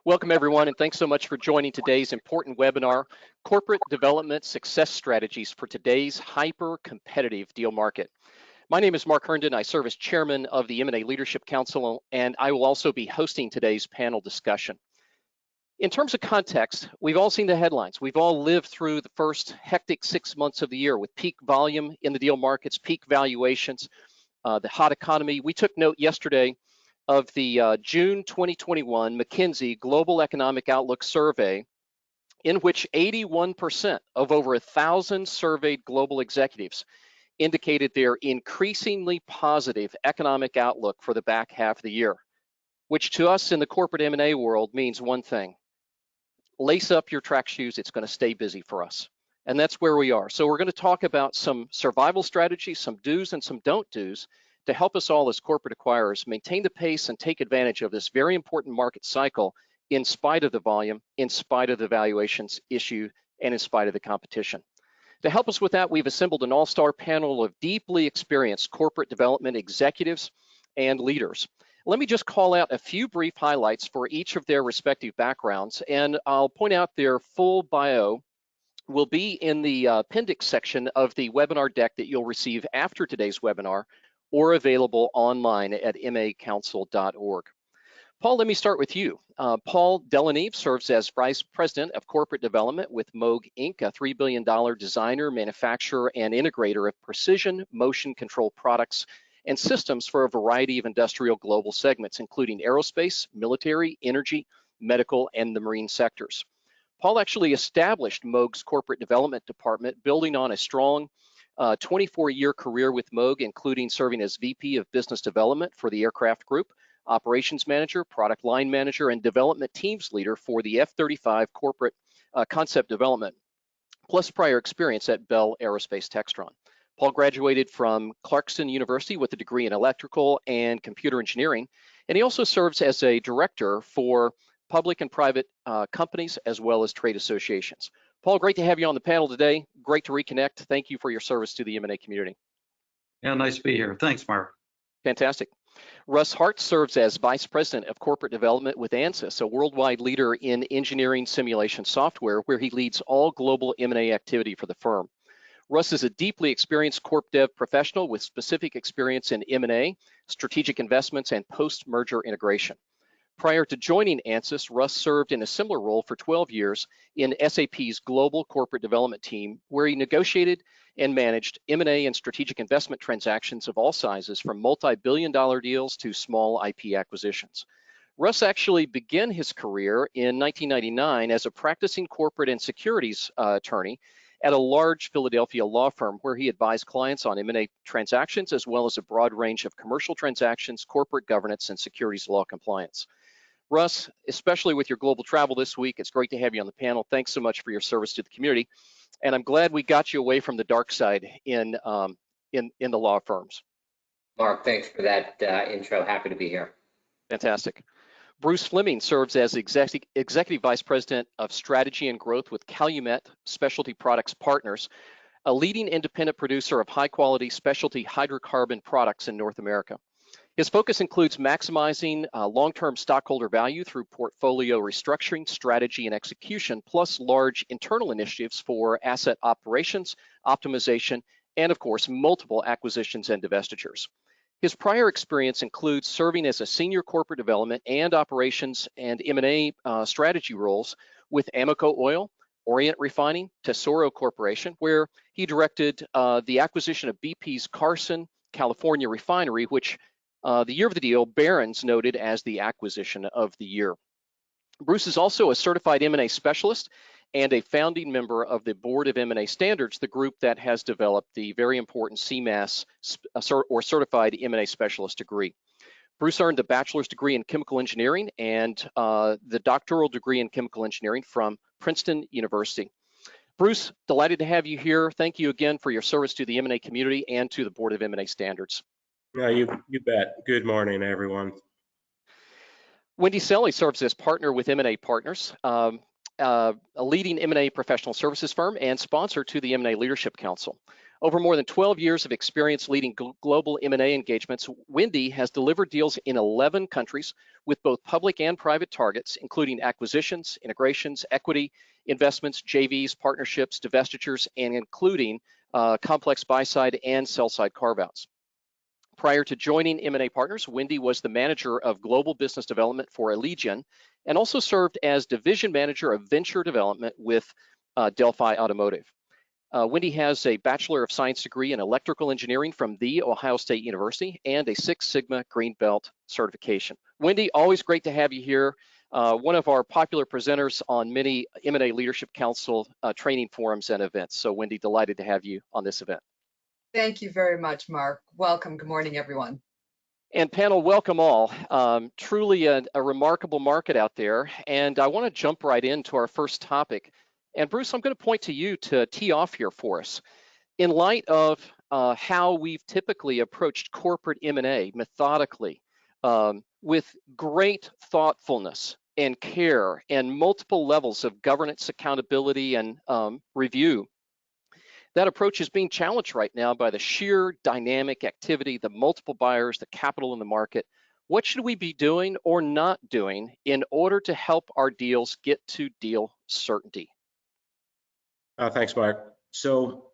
Welcome everyone, and thanks so much for joining today's important webinar, Corporate Development Success Strategies for Today's Hyper-Competitive Deal Market. My name is Mark Herndon. I serve as chairman of the M&A Leadership Council, and I will also be hosting today's panel discussion. In terms of context, we've all seen the headlines. We've all lived through the first hectic 6 months of the year with peak volume in the deal markets, peak valuations, the hot economy. We took note yesterday of the June 2021 McKinsey Global Economic Outlook Survey, in which 81% of over 1,000 surveyed global executives indicated their increasingly positive economic outlook for the back half of the year, which to us in the corporate M&A world means one thing: lace up your track shoes, it's going to stay busy for us. And that's where we are. So we're going to talk about some survival strategies, some do's and some don't do's, to help us all as corporate acquirers maintain the pace and take advantage of this very important market cycle in spite of the volume, in spite of the valuations issue, and in spite of the competition. To help us with that, we've assembled an all-star panel of deeply experienced corporate development executives and leaders. Let me just call out a few brief highlights for each of their respective backgrounds, and I'll point out their full bio will be in the appendix section of the webinar deck that you'll receive after today's webinar, or available online at macouncil.org. Paul, let me start with you. Paul Delaneve serves as Vice President of Corporate Development with Moog Inc., a $3 billion designer, manufacturer, and integrator of precision motion control products and systems for a variety of industrial global segments, including aerospace, military, energy, medical, and the marine sectors. Paul actually established Moog's corporate development department, building on a strong 24-year career with Moog, including serving as VP of Business Development for the aircraft group, Operations Manager, Product Line Manager, and Development Teams Leader for the F-35 corporate concept development, plus prior experience at Bell Aerospace Textron. Paul graduated from Clarkson University with a degree in electrical and computer engineering, and he also serves as a director for public and private companies as well as trade associations. Paul, great to have you on the panel today. Great to reconnect. Thank you for your service to the M&A community. Yeah, nice to be here. Thanks, Mark. Fantastic. Russ Hart serves as Vice President of Corporate Development with ANSYS, a worldwide leader in engineering simulation software, where he leads all global M&A activity for the firm. Russ is a deeply experienced corp dev professional with specific experience in M&A, strategic investments, and post-merger integration. Prior to joining ANSYS, Russ served in a similar role for 12 years in SAP's global corporate development team, where he negotiated and managed M&A and strategic investment transactions of all sizes, from multi-billion-dollar deals to small IP acquisitions. Russ actually began his career in 1999 as a practicing corporate and securities attorney at a large Philadelphia law firm, where he advised clients on M&A transactions, as well as a broad range of commercial transactions, corporate governance, and securities law compliance. Russ, especially with your global travel this week, it's great to have you on the panel. Thanks so much for your service to the community. And I'm glad we got you away from the dark side in the law firms. Mark, thanks for that intro. Happy to be here. Fantastic. Bruce Fleming serves as Executive Vice President of Strategy and Growth with Calumet Specialty Products Partners, a leading independent producer of high-quality specialty hydrocarbon products in North America. His focus includes maximizing long-term stockholder value through portfolio restructuring, strategy, and execution, plus large internal initiatives for asset operations, optimization, and of course, multiple acquisitions and divestitures. His prior experience includes serving as a senior corporate development and operations and M&A strategy roles with Amoco Oil, Orient Refining, Tesoro Corporation, where he directed the acquisition of BP's Carson, California refinery, which the year of the deal, Barron's noted as the acquisition of the year. Bruce is also a certified M&A specialist and a founding member of the Board of M&A Standards, the group that has developed the very important CMAS or Certified M&A Specialist degree. Bruce earned a bachelor's degree in chemical engineering and the doctoral degree in chemical engineering from Princeton University. Bruce, delighted to have you here. Thank you again for your service to the M&A community and to the Board of M&A Standards. Yeah, you bet. Good morning, everyone. Wendy Selly serves as partner with M&A Partners, a leading M&A professional services firm and sponsor to the M&A Leadership Council. Over more than 12 years of experience leading global M&A engagements, Wendy has delivered deals in 11 countries with both public and private targets, including acquisitions, integrations, equity, investments, JVs, partnerships, divestitures, and including complex buy-side and sell-side carve-outs. Prior to joining M&A Partners, Wendy was the manager of global business development for Allegion and also served as division manager of venture development with Delphi Automotive. Wendy has a Bachelor of Science degree in electrical engineering from The Ohio State University and a Six Sigma Green Belt certification. Wendy, always great to have you here. One of our popular presenters on many M&A Leadership Council training forums and events. So Wendy, delighted to have you on this event. Thank you very much, Mark. Welcome. Good morning, everyone. And panel, welcome all. Truly a remarkable market out there. And I want to jump right into our first topic. And Bruce, I'm going to point to you to tee off here for us. In light of how we've typically approached corporate M&A methodically, with great thoughtfulness and care and multiple levels of governance, accountability, and review, that approach is being challenged right now by the sheer dynamic activity, the multiple buyers, the capital in the market. What should we be doing or not doing in order to help our deals get to deal certainty? Thanks, Mark. So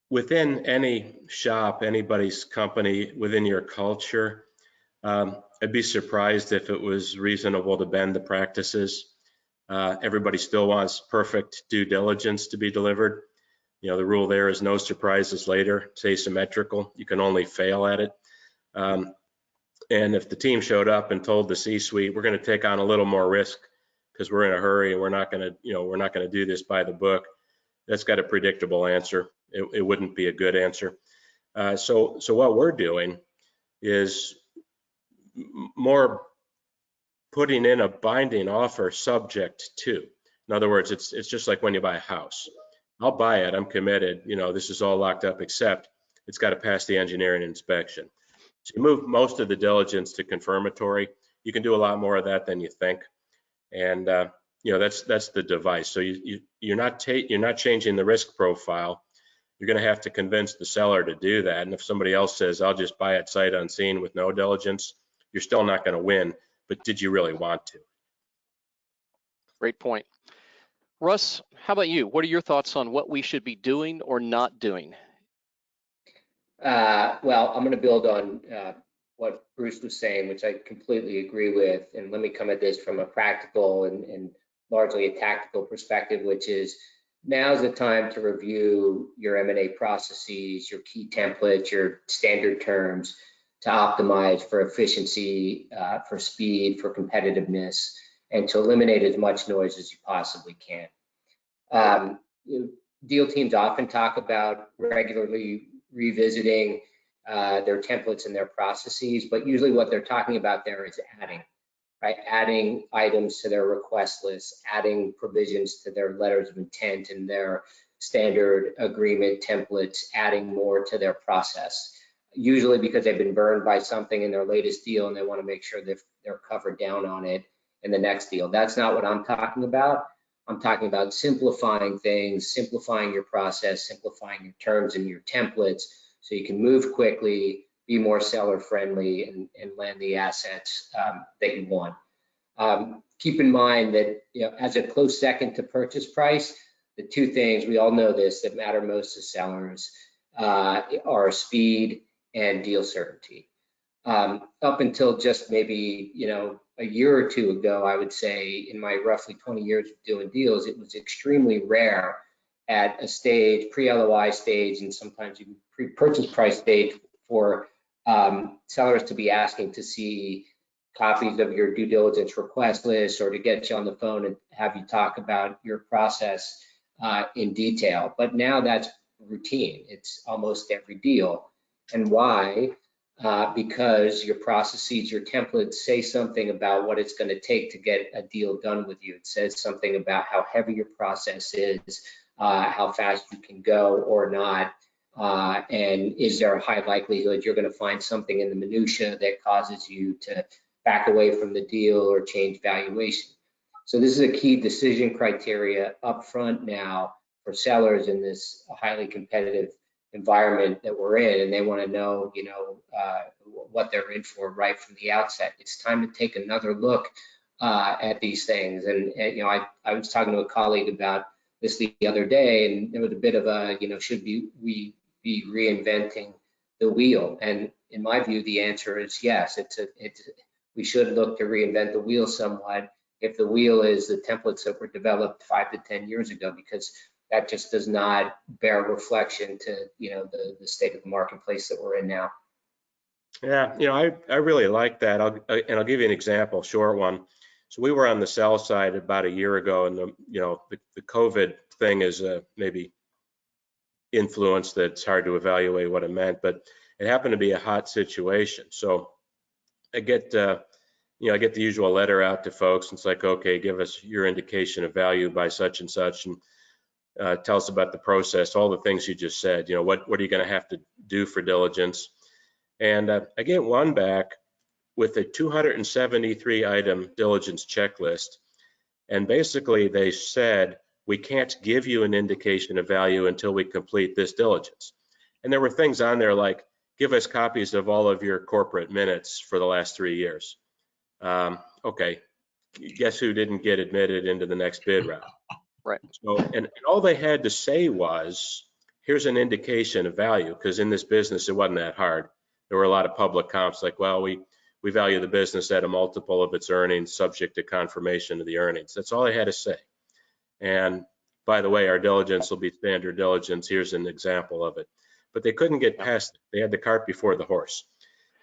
within any shop, anybody's company, within your culture, I'd be surprised if it was reasonable to bend the practices. Everybody still wants perfect due diligence to be delivered. You know, the rule there is no surprises later. It's asymmetrical. You can only fail at it. And if the team showed up and told the C-suite, we're going to take on a little more risk because we're in a hurry and we're not going to do this by the book, that's got a predictable answer. It wouldn't be a good answer. So what we're doing is more putting in a binding offer subject to. In other words, it's just like when you buy a house. I'll buy it, I'm committed, this is all locked up, except it's got to pass the engineering inspection. So you move most of the diligence to confirmatory. You can do a lot more of that than you think. And that's the device. So you're not changing the risk profile. You're going to have to convince the seller to do that. And if somebody else says, I'll just buy it sight unseen with no diligence, you're still not going to win. But did you really want to? Great point. Russ, how about you? What are your thoughts on what we should be doing or not doing? Well, I'm going to build on what Bruce was saying, which I completely agree with. And let me come at this from a practical and largely a tactical perspective, which is now's the time to review your M&A processes, your key templates, your standard terms to optimize for efficiency, for speed, for competitiveness, and to eliminate as much noise as you possibly can. Deal teams often talk about regularly revisiting their templates and their processes, but usually what they're talking about there is adding, right? Adding items to their request list, adding provisions to their letters of intent and their standard agreement templates, adding more to their process, usually because they've been burned by something in their latest deal and they want to make sure that they're covered down on it in the next deal. That's not what I'm talking about. I'm talking about simplifying things, simplifying your process, simplifying your terms and your templates so you can move quickly, be more seller friendly, and land the assets that you want. Keep in mind that as a close second to purchase price, the two things, we all know this, that matter most to sellers are speed and deal certainty. Up until just maybe a year or two ago, I would say in my roughly 20 years of doing deals, it was extremely rare at a stage, pre-LOI stage, and sometimes even pre-purchase price stage for sellers to be asking to see copies of your due diligence request list or to get you on the phone and have you talk about your process in detail. But now that's routine. It's almost every deal. And why? Because your processes, your templates say something about what it's going to take to get a deal done with you. It says something about how heavy your process is, how fast you can go or not, and is there a high likelihood you're going to find something in the minutia that causes you to back away from the deal or change valuation. So this is a key decision criteria up front now for sellers in this highly competitive environment that we're in, and they want to know, what they're in for right from the outset. It's time to take another look at these things. And I was talking to a colleague about this the other day, and there was a bit of a, should we be reinventing the wheel? And in my view, the answer is yes. We should look to reinvent the wheel somewhat if the wheel is the templates that were developed 5 to 10 years ago, because that just does not bear reflection to the state of the marketplace that we're in now. Yeah, I really like that. I'll give you an example, short one. So we were on the sell side about a year ago, and the COVID thing is maybe influence that's hard to evaluate what it meant, but it happened to be a hot situation. So I get the usual letter out to folks, and it's like, okay, give us your indication of value by such and such, and tell us about the process, all the things you just said. What are you going to have to do for diligence? And I get one back with a 273 item diligence checklist. And basically they said, we can't give you an indication of value until we complete this diligence. And there were things on there like, give us copies of all of your corporate minutes for the last 3 years. Okay, guess who didn't get admitted into the next bid round? Right. So, and all they had to say was, here's an indication of value, because in this business, it wasn't that hard. There were a lot of public comps like, well, we value the business at a multiple of its earnings subject to confirmation of the earnings. That's all they had to say. And by the way, our diligence will be standard diligence. Here's an example of it. But they couldn't get past it. They had the cart before the horse.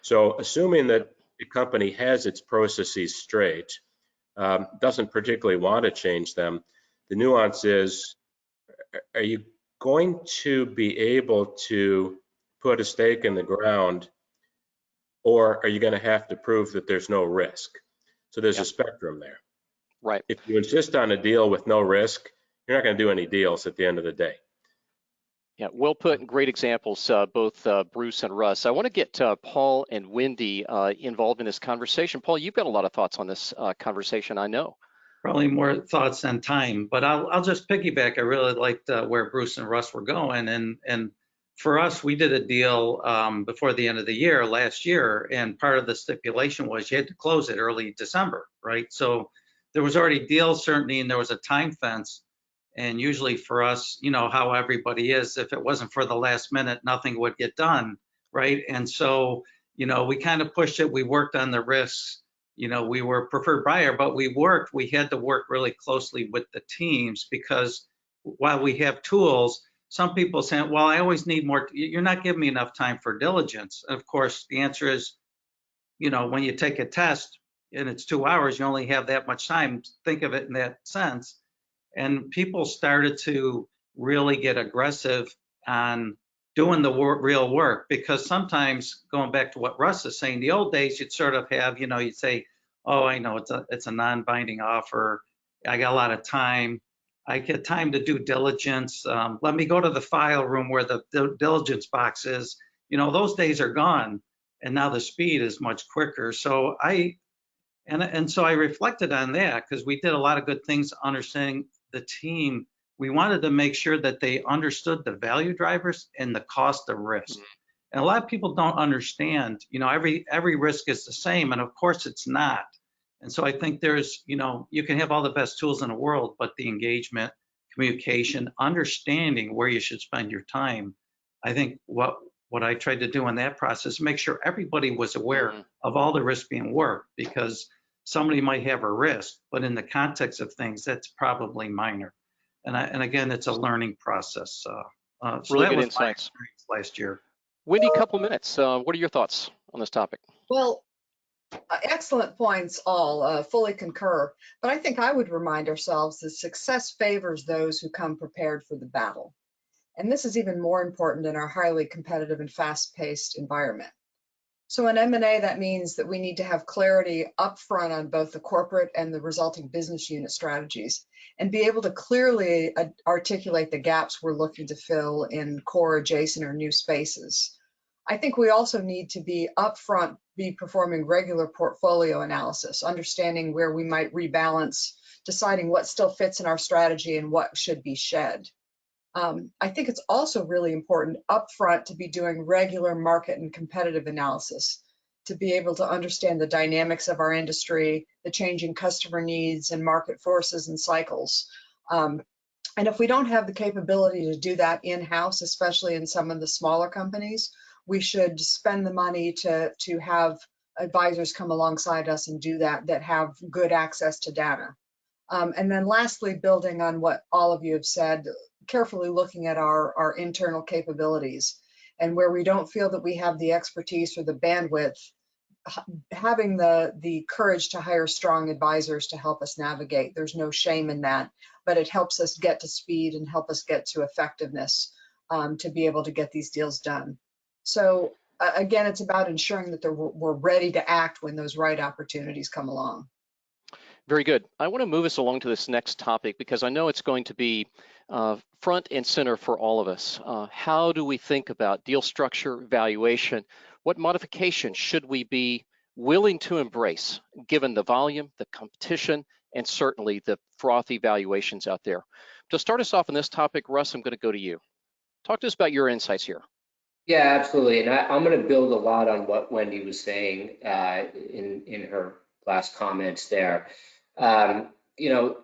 So assuming that the company has its processes straight, doesn't particularly want to change them, the nuance is, are you going to be able to put a stake in the ground, or are you going to have to prove that there's no risk? So there's a spectrum there. Right. If you insist on a deal with no risk, you're not going to do any deals at the end of the day. Yeah, well put, and great examples, both Bruce and Russ. I want to get Paul and Wendy involved in this conversation. Paul, you've got a lot of thoughts on this conversation, I know. Probably more thoughts than time, but I'll just piggyback. I really liked where Bruce and Russ were going, and for us, we did a deal before the end of the year last year, and part of the stipulation was you had to close it early December, right? So there was already deal certainty, and there was a time fence. And usually for us, how everybody is, if it wasn't for the last minute, nothing would get done, right? And so, we kind of pushed it. We worked on the risks. We were preferred buyer, but we had to work really closely with the teams, because while we have tools, some people say, well, I always need more. You're not giving me enough time for diligence. And of course, the answer is, when you take a test and it's 2 hours, you only have that much time. Think of it in that sense. And people started to really get aggressive on doing the real work, because sometimes, going back to what Russ is saying, the old days, you'd sort of have, you'd say, oh, I know it's a non-binding offer. I got a lot of time. I get time to do diligence. Let me go to the file room where the diligence box is. Those days are gone, and now the speed is much quicker. So so I reflected on that, because we did a lot of good things understanding the team. We wanted to make sure that they understood the value drivers and the cost of risk. And a lot of people don't understand, every risk is the same, and of course it's not. And so I think there's, you can have all the best tools in the world, but the engagement, communication, understanding where you should spend your time. I think what I tried to do in that process, make sure everybody was aware of all the risks being worked, because somebody might have a risk, but in the context of things, that's probably minor. And again, it's a learning process. So really that good was insights my experience last year. Wendy, couple minutes. What are your thoughts on this topic? Well, excellent points all, fully concur. But I think I would remind ourselves that success favors those who come prepared for the battle. And this is even more important in our highly competitive and fast-paced environment. So in M&A, that means that we need to have clarity upfront on both the corporate and the resulting business unit strategies, and be able to clearly articulate the gaps we're looking to fill in core, adjacent, or new spaces. I think we also need to be upfront, be performing regular portfolio analysis, understanding where we might rebalance, deciding what still fits in our strategy and what should be shed. I think it's also really important upfront to be doing regular market and competitive analysis, to be able to understand the dynamics of our industry, the changing customer needs and market forces and cycles. And if we don't have the capability to do that in-house, especially in some of the smaller companies, we should spend the money to have advisors come alongside us and do that, that have good access to data. And then lastly, building on what all of you have said, carefully looking at our internal capabilities, and where we don't feel that we have the expertise or the bandwidth, having the courage to hire strong advisors to help us navigate. There's no shame in that, but it helps us get to speed and help us get to effectiveness to be able to get these deals done. So again, it's about ensuring that we're ready to act when those right opportunities come along. Very good. I want to move us along to this next topic because I know it's going to be front and center for all of us. How do we think about deal structure, valuation? What modifications should we be willing to embrace given the volume, the competition, and certainly the frothy valuations out there? To start us off on this topic, Russ, I'm going to go to you. Talk to us about your insights here. Yeah, absolutely. And I'm going to build a lot on what Wendy was saying in her last comments there. You know,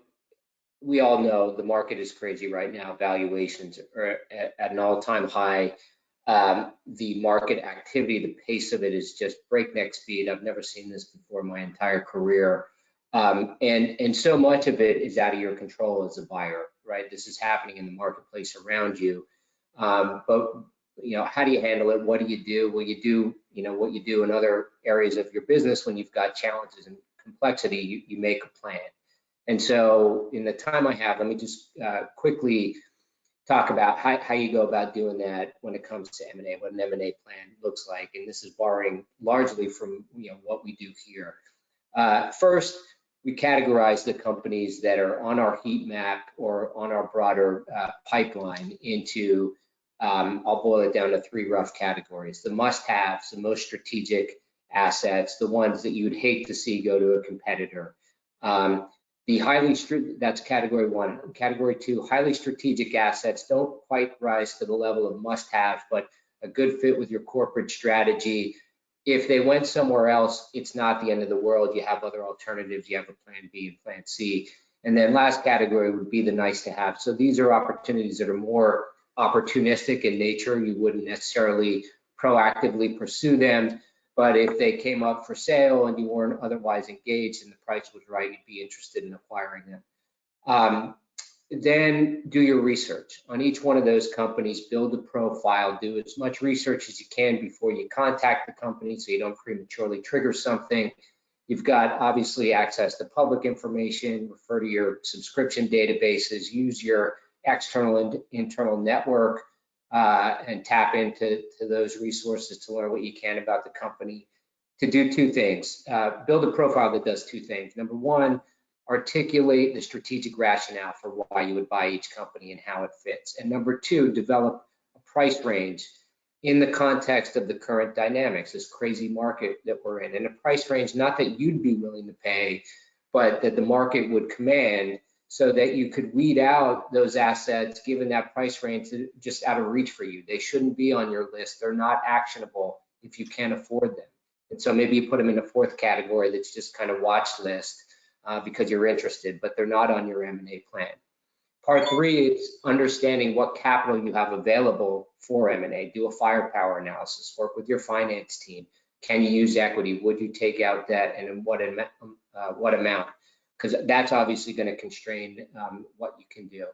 we all know the market is crazy right now. Valuations are at an all-time high. The market activity, the pace of it is just breakneck speed. I've never seen this before in my entire career. And so much of it is out of your control as a buyer, right? This is happening in the marketplace around you. But you know, how do you handle it? What do you do? Well, you do, you know, what you do in other areas of your business when you've got challenges and complexity, you make a plan. And so in the time I have, let me just quickly talk about how you go about doing that when it comes to M&A, what an M&A plan looks like. And this is borrowing largely from, you know, what we do here. First, we categorize the companies that are on our heat map or on our broader pipeline into, I'll boil it down to 3 rough categories: the must-haves, the most strategic assets, the ones that you'd hate to see go to a competitor. That's category 1. Category 2, highly strategic assets don't quite rise to the level of must-have, but a good fit with your corporate strategy. If they went somewhere else, it's not the end of the world. You have other alternatives. You have a plan B and plan C. And then last category would be the nice to have. So these are opportunities that are more opportunistic in nature. You wouldn't necessarily proactively pursue them, but if they came up for sale and you weren't otherwise engaged and the price was right, you'd be interested in acquiring them. Then do your research on each one of those companies, build a profile, do as much research as you can before you contact the company so you don't prematurely trigger something. You've got obviously access to public information, refer to your subscription databases, use your external and internal network, and tap into those resources to learn what you can about the company. To do 2 things, build a profile that does 2 things. Number 1, articulate the strategic rationale for why you would buy each company and how it fits. And number 2, develop a price range in the context of the current dynamics, this crazy market that we're in. And a price range, not that you'd be willing to pay, but that the market would command, so that you could weed out those assets given that price range just out of reach for you. They shouldn't be on your list. They're not actionable if you can't afford them. And so maybe you put them in a 4th category that's just kind of watch list because you're interested, but they're not on your M&A plan. Part 3 is understanding what capital you have available for M&A. Do a firepower analysis, work with your finance team. Can you use equity? Would you take out debt, and in what amount? Because that's obviously going to constrain what you can do.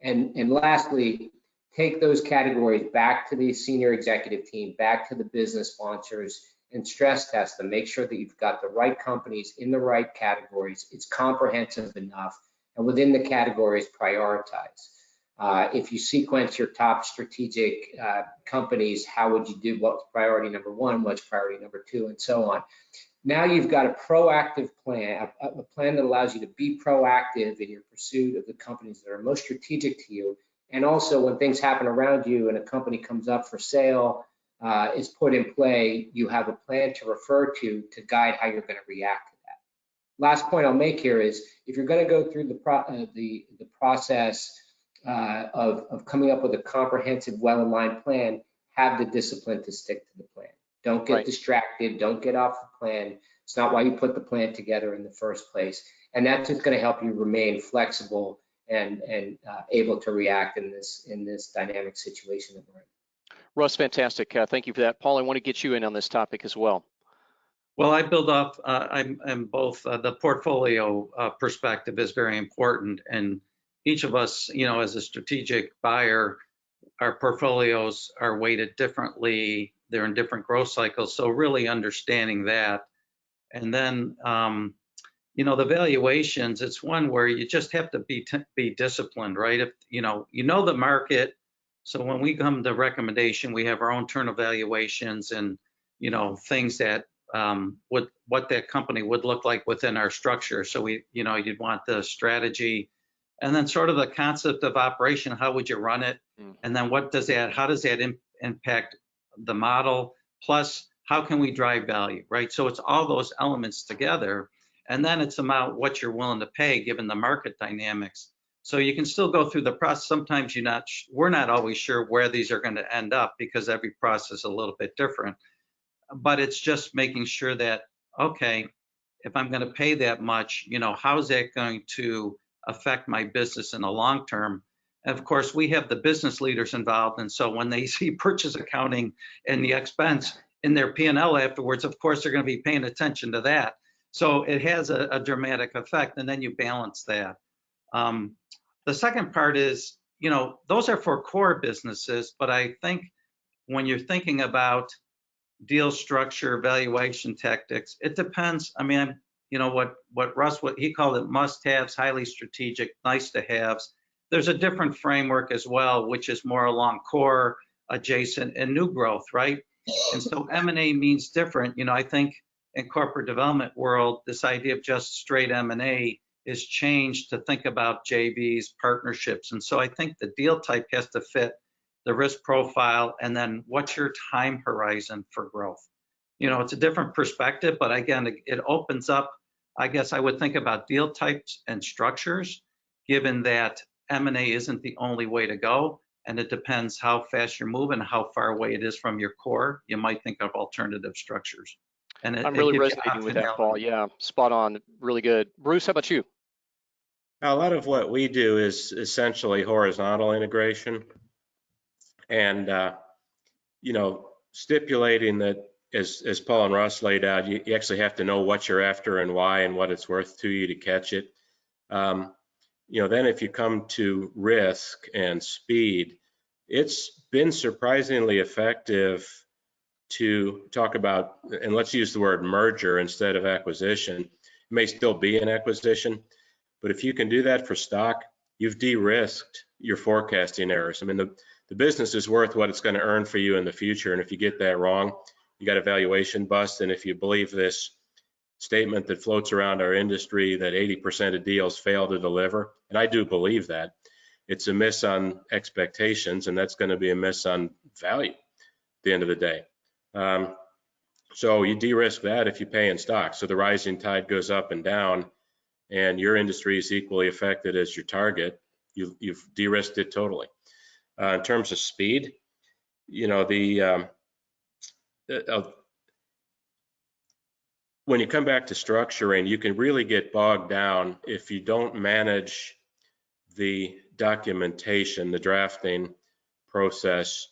And lastly, take those categories back to the senior executive team, back to the business sponsors, and stress test them. Make sure that you've got the right companies in the right categories. It's comprehensive enough, and within the categories, prioritize. If you sequence your top strategic companies, how would you do? What's priority number 1? What's priority number 2? And so on. Now you've got a proactive plan, a plan that allows you to be proactive in your pursuit of the companies that are most strategic to you. And also when things happen around you and a company comes up for sale, is put in play, you have a plan to refer to guide how you're going to react to that. Last point I'll make here is if you're going to go through the process of coming up with a comprehensive, well-aligned plan, have the discipline to stick to the plan. Don't get Right. distracted. Don't get off the plan. It's not why you put the plan together in the first place. And that's just going to help you remain flexible and able to react in this dynamic situation that we're in. Russ, fantastic. Thank you for that. Paul, I want to get you in on this topic as well. Well, I build off, I'm both, the portfolio perspective is very important. And each of us, as a strategic buyer, our portfolios are weighted differently. They're in different growth cycles. So really understanding that. And then, the valuations, it's one where you just have to be disciplined, right? If, you know the market. So when we come to recommendation, we have our own internal valuations and, things that what that company would look like within our structure. So you'd want the strategy and then sort of the concept of operation. How would you run it? And then how does that impact the model? Plus, how can we drive value, right? So it's all those elements together. And then it's about what you're willing to pay given the market dynamics. So you can still go through the process. Sometimes we're not always sure where these are going to end up because every process is a little bit different. But it's just making sure that, okay, if I'm going to pay that much, how's that going to affect my business in the long term? And of course, we have the business leaders involved. And so when they see purchase accounting and the expense in their P&L afterwards, of course, they're going to be paying attention to that. So it has a dramatic effect, and then you balance that. The second part is, those are for core businesses, but I think when you're thinking about deal structure, valuation tactics, it depends. I mean, what Russ, he called it must-haves, highly strategic, nice-to-haves. There's a different framework as well, which is more along core, adjacent, and new growth, right? And so M&A means different. I think in corporate development world, this idea of just straight M&A is changed to think about JVs, partnerships. And so I think the deal type has to fit the risk profile, and then what's your time horizon for growth? It's a different perspective, but again, it opens up, I guess I would think about deal types and structures, given that M&A isn't the only way to go, and it depends how fast you're moving, how far away it is from your core. You might think of alternative structures. And I'm really resonating with that, Paul. Yeah, spot on, really good. Bruce, how about you? A lot of what we do is essentially horizontal integration. And, stipulating that, as Paul and Russ laid out, you actually have to know what you're after and why and what it's worth to you to catch it. Then if you come to risk and speed, it's been surprisingly effective to talk about, and let's use the word merger instead of acquisition. It may still be an acquisition, but if you can do that for stock, you've de-risked your forecasting errors. I mean, the business is worth what it's going to earn for you in the future. And if you get that wrong, you got a valuation bust. And if you believe this statement that floats around our industry that 80% of deals fail to deliver, and I do believe that, it's a miss on expectations, and that's going to be a miss on value at the end of the day. So you de-risk that if you pay in stock. So the rising tide goes up and down, and your industry is equally affected as your target. You've de-risked it totally. In terms of speed, when you come back to structuring, you can really get bogged down if you don't manage the documentation, the drafting process.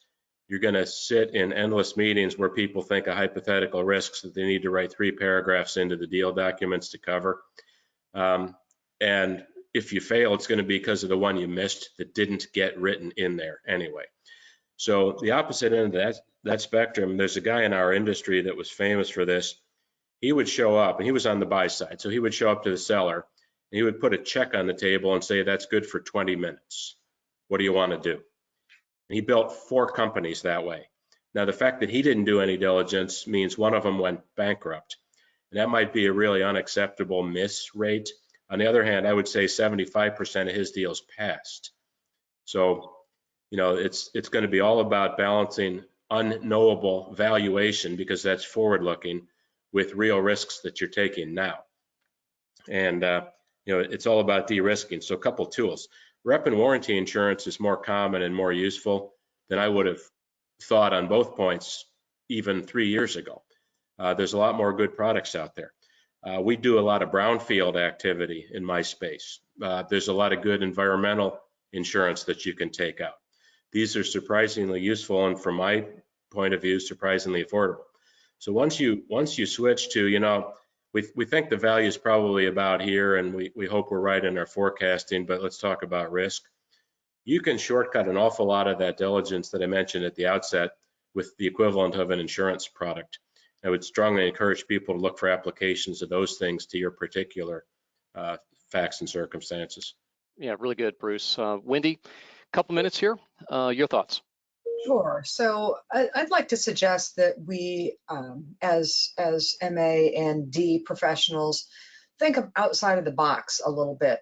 You're going to sit in endless meetings where people think of hypothetical risks that they need to write 3 paragraphs into the deal documents to cover. And if you fail, it's going to be because of the one you missed that didn't get written in there anyway. So the opposite end of that spectrum, there's a guy in our industry that was famous for this. He would show up, and he was on the buy side. So he would show up to the seller, and he would put a check on the table and say, that's good for 20 minutes. What do you want to do? And he built 4 companies that way. Now, the fact that he didn't do any diligence means one of them went bankrupt. And that might be a really unacceptable miss rate. On the other hand, I would say 75% of his deals passed. So, it's going to be all about balancing unknowable valuation, because that's forward looking, with real risks that you're taking now. And, it's all about de-risking. So a couple tools. rep and warranty insurance is more common and more useful than I would have thought on both points even 3 years ago. There's a lot more good products out there. We do a lot of brownfield activity in my space. There's a lot of good environmental insurance that you can take out. These are surprisingly useful and, from my point of view, surprisingly affordable. So once you switch to, we think the value is probably about here, and we hope we're right in our forecasting, but let's talk about risk. You can shortcut an awful lot of that diligence that I mentioned at the outset with the equivalent of an insurance product. I would strongly encourage people to look for applications of those things to your particular facts and circumstances. Yeah, really good, Bruce. Wendy, a couple minutes here. Your thoughts? Sure. So I'd like to suggest that we, as MA and D professionals, think of outside of the box a little bit.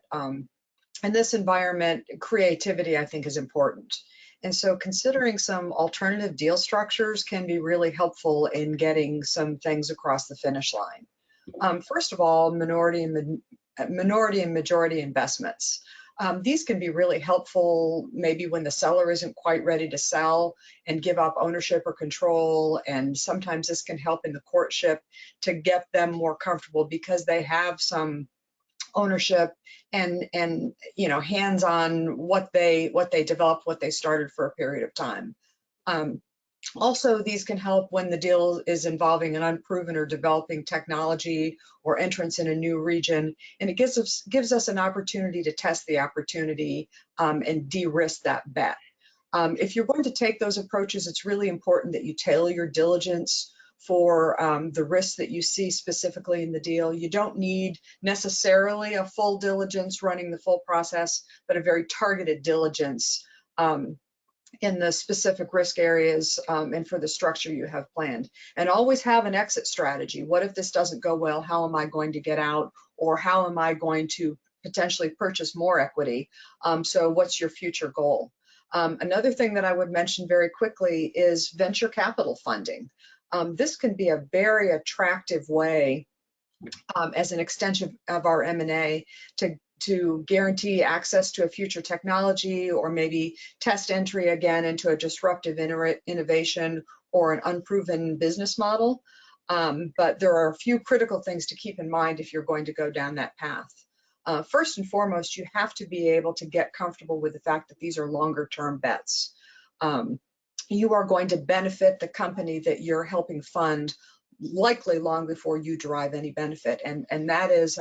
In this environment, creativity, I think, is important. And so considering some alternative deal structures can be really helpful in getting some things across the finish line. First of all, minority and majority investments. These can be really helpful maybe when the seller isn't quite ready to sell and give up ownership or control. And sometimes this can help in the courtship to get them more comfortable because they have some ownership and hands on what they developed, what they started for a period of time. Also, these can help when the deal is involving an unproven or developing technology or entrance in a new region, and it gives us an opportunity to test the opportunity and de-risk that bet. If you're going to take those approaches, it's really important that you tailor your diligence for the risks that you see specifically in the deal. You don't need necessarily a full diligence running the full process, but a very targeted diligence in the specific risk areas and for the structure you have planned. And always have an exit strategy. What if this doesn't go well? How am I going to get out? Or how am I going to potentially purchase more equity? So what's your future goal? Another thing that I would mention very quickly is venture capital funding. This can be a very attractive way as an extension of our M&A to guarantee access to a future technology or maybe test entry again into a disruptive innovation or an unproven business model. But there are a few critical things to keep in mind if you're going to go down that path. First and foremost, you have to be able to get comfortable with the fact that these are longer term bets. You are going to benefit the company that you're helping fund likely long before you derive any benefit. And that is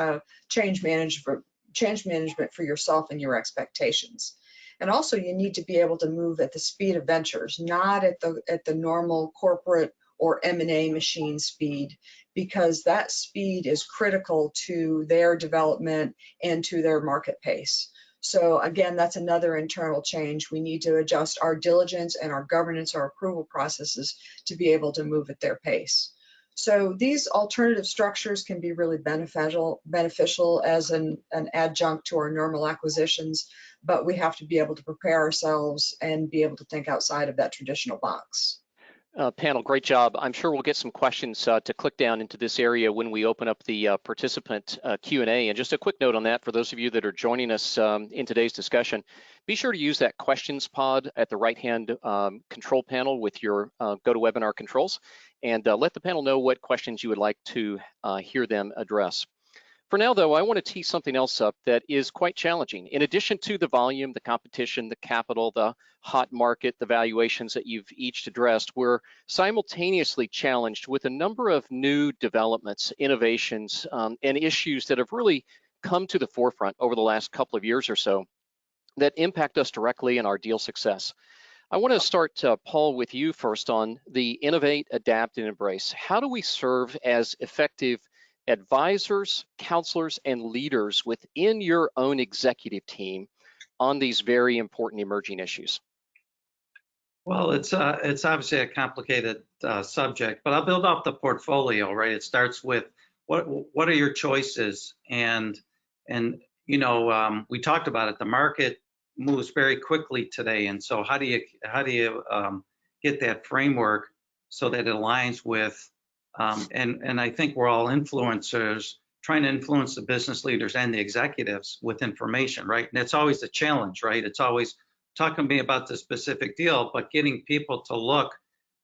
change management for yourself and your expectations. And also you need to be able to move at the speed of ventures, not at the normal corporate or M&A machine speed, because that speed is critical to their development and to their market pace. So again, that's another internal change. We need to adjust our diligence and our governance, our approval processes to be able to move at their pace. So these alternative structures can be really beneficial as an adjunct to our normal acquisitions, but we have to be able to prepare ourselves and be able to think outside of that traditional box. Panel, great job. I'm sure we'll get some questions to click down into this area when we open up the participant Q&A. And just a quick note on that, for those of you that are joining us in today's discussion, be sure to use that questions pod at the right-hand control panel with your GoToWebinar controls, and let the panel know what questions you would like to hear them address. For now, though, I want to tee something else up that is quite challenging. In addition to the volume, the competition, the capital, the hot market, the valuations that you've each addressed, we're simultaneously challenged with a number of new developments, innovations, and issues that have really come to the forefront over the last couple of years or so that impact us directly in our deal success. I want to start, Paul, with you first on the innovate, adapt, and embrace. How do we serve as effective advisors, counselors, and leaders within your own executive team on these very important emerging issues? Well, it's obviously a complicated subject, but I'll build off the portfolio, right? It starts with what are your choices, and we talked about it. The market moves very quickly today, and so how do you get that framework so that it aligns with and I think we're all influencers trying to influence the business leaders and the executives with information, right? And it's always a challenge, right? It's always talking to me about the specific deal, but getting people to look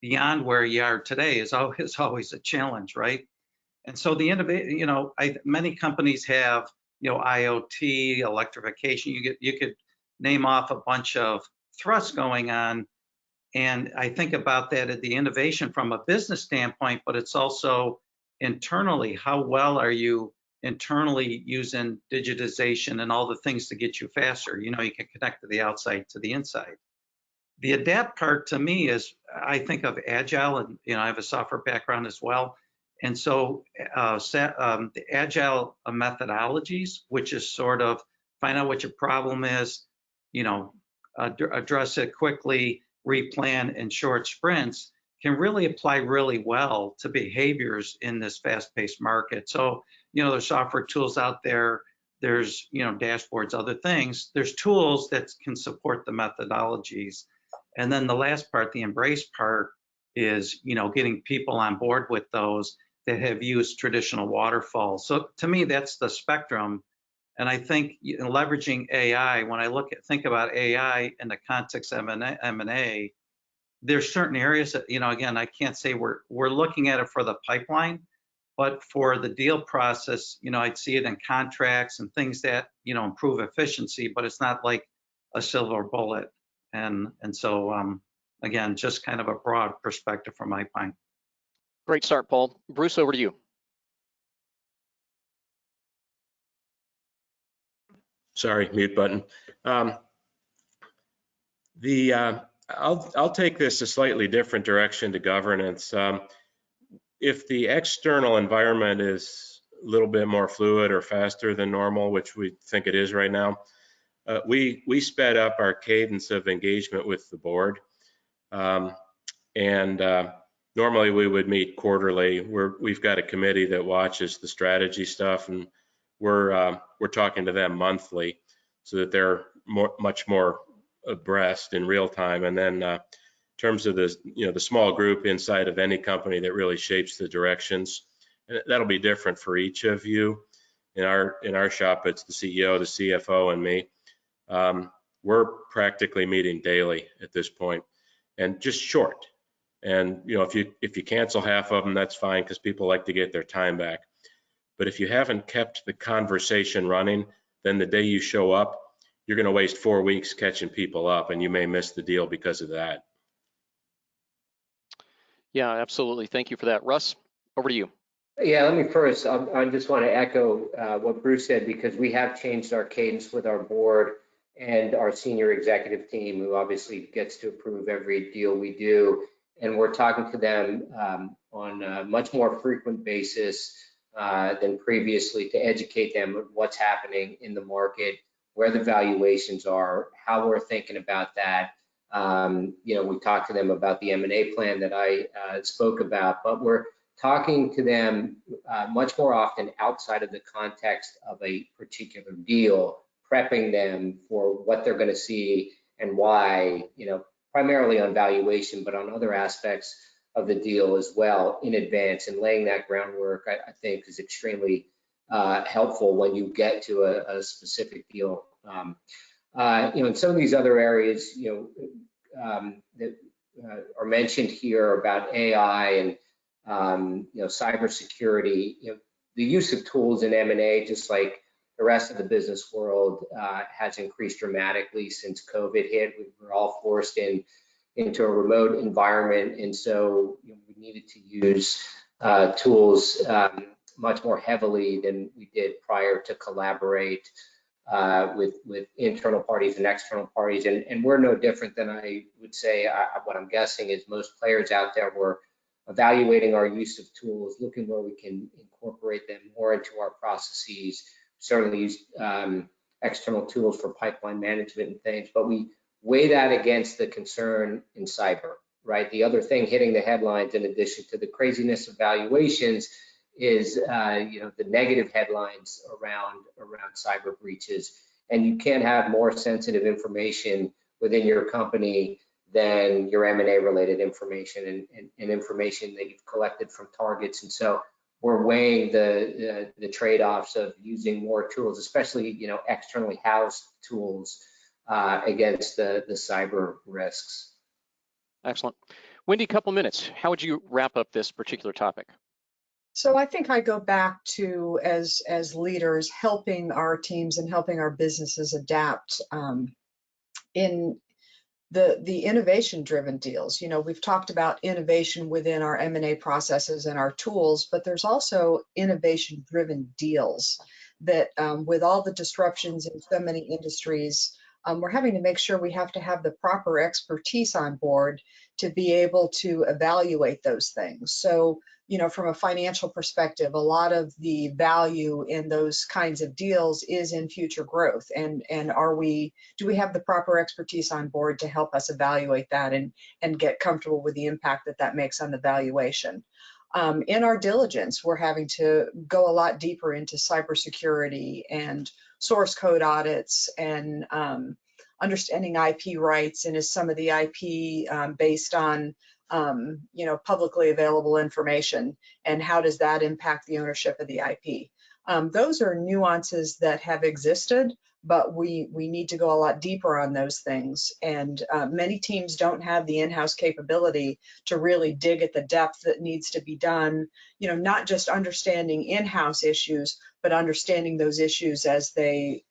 beyond where you are today is always a challenge, right? And so the innovation, many companies have, IoT, electrification. You could name off a bunch of thrusts going on. And I think about that at the innovation from a business standpoint, but it's also internally. How well are you internally using digitization and all the things to get you faster? You can connect to the outside to the inside. The adapt part to me is, I think of agile, and I have a software background as well. And so the agile methodologies, which is sort of find out what your problem is, address it quickly, replan in short sprints, can really apply really well to behaviors in this fast-paced market. So, there's software tools out there, there's, dashboards, other things. There's tools that can support the methodologies. And then the last part, the embrace part, is, getting people on board with those that have used traditional waterfalls. So to me, that's the spectrum. And I think leveraging AI, when I think about AI in the context of M&A, there's certain areas that, again, I can't say we're looking at it for the pipeline, but for the deal process, I'd see it in contracts and things that, improve efficiency, but it's not like a silver bullet. And so, again, just kind of a broad perspective from my point. Great start, Paul. Bruce, over to you. Sorry, mute button. I'll take this a slightly different direction to governance. If the external environment is a little bit more fluid or faster than normal, which we think it is right now, we sped up our cadence of engagement with the board. Normally we would meet quarterly. We've got a committee that watches the strategy stuff, and we're talking to them monthly so that they're much more abreast in real time. And then in terms of the small group inside of any company that really shapes the directions, and that'll be different for each of you. In our shop, it's the CEO, the CFO, and me. We're practically meeting daily at this point, and just short. And if you cancel half of them, that's fine, because people like to get their time back. But if you haven't kept the conversation running, then the day you show up, you're going to waste 4 weeks catching people up, and you may miss the deal because of that. Yeah, absolutely. Thank you for that. Russ, over to you. Yeah, let me first, I just want to echo what Bruce said, because we have changed our cadence with our board and our senior executive team, who obviously gets to approve every deal we do. And we're talking to them on a much more frequent basis than previously, to educate them of what's happening in the market, where the valuations are, how we're thinking about that. We talked to them about the M&A plan that I spoke about, but we're talking to them much more often outside of the context of a particular deal, prepping them for what they're going to see and why, primarily on valuation, but on other aspects of the deal as well in advance. And laying that groundwork, I think, is extremely helpful when you get to a specific deal. In some of these other areas, that are mentioned here about AI and cybersecurity, the use of tools in M&A, just like the rest of the business world, has increased dramatically since COVID hit. We were all forced into a remote environment, and so we needed to use tools much more heavily than we did prior to collaborate with internal parties and external parties. And we're no different than, I would say, what I'm guessing is most players out there were evaluating our use of tools, looking where we can incorporate them more into our processes. Certainly use external tools for pipeline management and things, but we weigh that against the concern in cyber, right? The other thing hitting the headlines, in addition to the craziness of valuations, is the negative headlines around cyber breaches. And you can't have more sensitive information within your company than your M&A related information and information that you've collected from targets. And so we're weighing the trade-offs of using more tools, especially, you know, externally housed tools against the cyber risks. Excellent. Wendy, a couple minutes. How would you wrap up this particular topic? So I think I go back to, as leaders, helping our teams and helping our businesses adapt in the innovation-driven deals. You know, we've talked about innovation within our M&A processes and our tools, but there's also innovation-driven deals that, with all the disruptions in so many industries, we're having to make sure we have to have the proper expertise on board to be able to evaluate those things. So, you know, from a financial perspective, a lot of the value in those kinds of deals is in future growth. And do we have the proper expertise on board to help us evaluate that and get comfortable with the impact that makes on the valuation? In our diligence, we're having to go a lot deeper into cybersecurity and source code audits and understanding IP rights, and is some of the IP based on you know, publicly available information, and how does that impact the ownership of the IP? Those are nuances that have existed, but we need to go a lot deeper on those things. And many teams don't have the in-house capability to really dig at the depth that needs to be done, you know, not just understanding in-house issues, but understanding those issues as they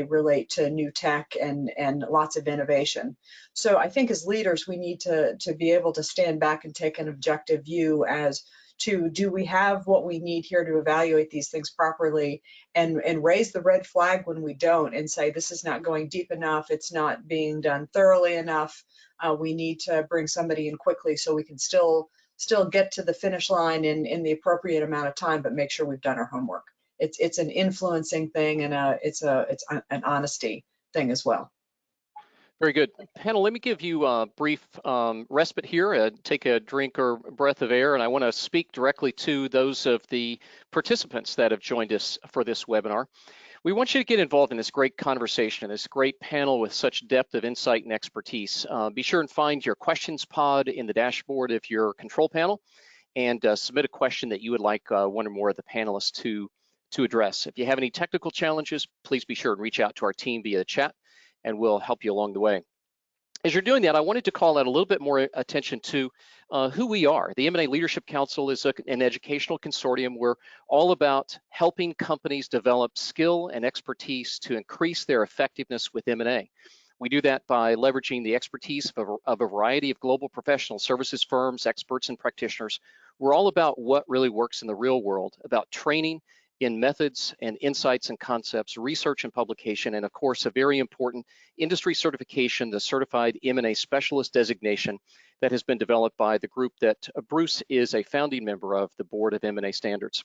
relate to new tech and lots of innovation. So I think as leaders, we need to be able to stand back and take an objective view as to, do we have what we need here to evaluate these things properly, and raise the red flag when we don't, and say, this is not going deep enough, it's not being done thoroughly enough, we need to bring somebody in quickly so we can still get to the finish line in the appropriate amount of time, but make sure we've done our homework. It's an influencing thing, and it's an honesty thing as well. Very good. Panel, let me give you a brief respite here, take a drink or breath of air, and I want to speak directly to those of the participants that have joined us for this webinar. We want you to get involved in this great conversation, this great panel with such depth of insight and expertise. Be sure and find your questions pod in the dashboard of your control panel, and submit a question that you would like one or more of the panelists to address. If you have any technical challenges, please be sure and reach out to our team via chat, and we'll help you along the way. As you're doing that, I wanted to call out a little bit more attention to who we are. The M&A Leadership Council is an educational consortium. We're all about helping companies develop skill and expertise to increase their effectiveness with M&A. We do that by leveraging the expertise of a variety of global professional services firms, experts, and practitioners. We're all about what really works in the real world, about training in methods and insights and concepts, research and publication, and of course, a very important industry certification, the Certified M&A Specialist designation that has been developed by the group that Bruce is a founding member of, the Board of M&A Standards.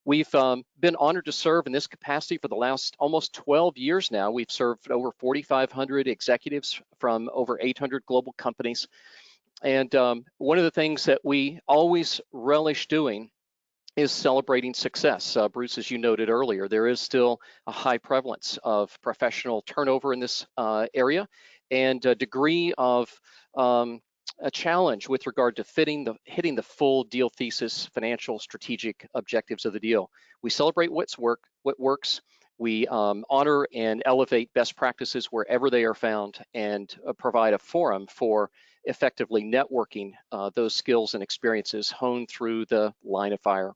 We've been honored to serve in this capacity for the last almost 12 years now. We've served over 4,500 executives from over 800 global companies. And one of the things that we always relish doing is celebrating success. Bruce, as you noted earlier, there is still a high prevalence of professional turnover in this area, and a degree of a challenge with regard to hitting the full deal thesis, financial, strategic objectives of the deal. We celebrate what works. We honor and elevate best practices wherever they are found, and provide a forum for effectively networking those skills and experiences honed through the line of fire.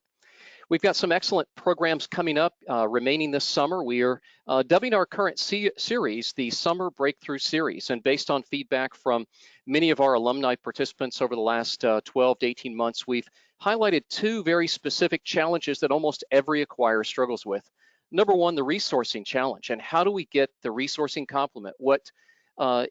We've got some excellent programs coming up remaining this summer. We are dubbing our current series the Summer Breakthrough Series, and based on feedback from many of our alumni participants over the last 12 to 18 months, we've highlighted two very specific challenges that almost every acquirer struggles with. Number one, the resourcing challenge, and how do we get the resourcing complement? What,